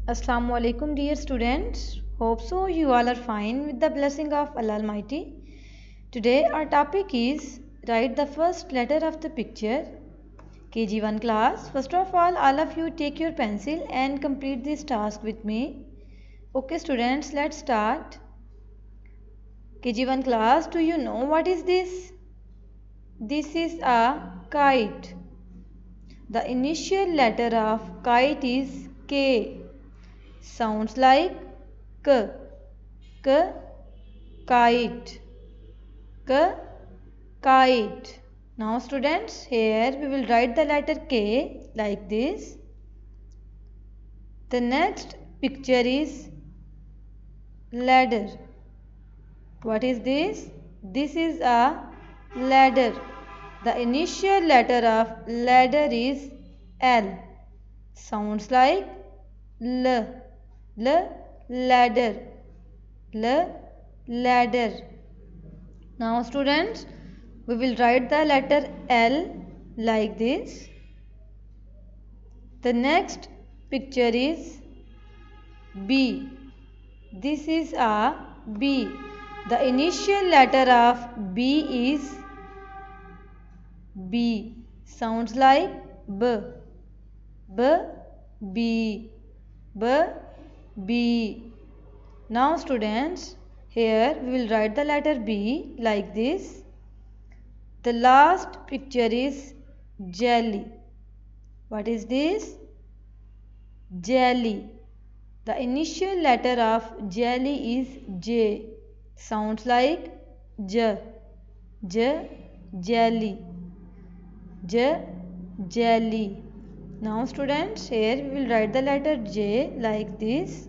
Assalamu alaikum dear students. Hope so you all are fine with the blessing of Allah Almighty. Today our topic is write the first letter of the picture. KG1 class. First of all of you take your pencil and complete this task with me. Okay students, let's start. KG1 class, do you know what is this? This is a kite. The initial letter of kite is K. Sounds like k, k, kite, k, kite. Now students, here we will write the letter K like this. The next picture is ladder. What is this? This is a ladder. The initial letter of ladder is L. Sounds like L. Ladder. Ladder. Now students, we will write the letter L like this. The next picture is B. This is a B. The initial letter of B is B. Sounds like B. B. B. Now students, here we will write the letter B like this. The last picture is jelly. What is this? Jelly. The initial letter of jelly is J. Sounds like J. Jelly. Jelly. Now students, here we will write the letter J like this.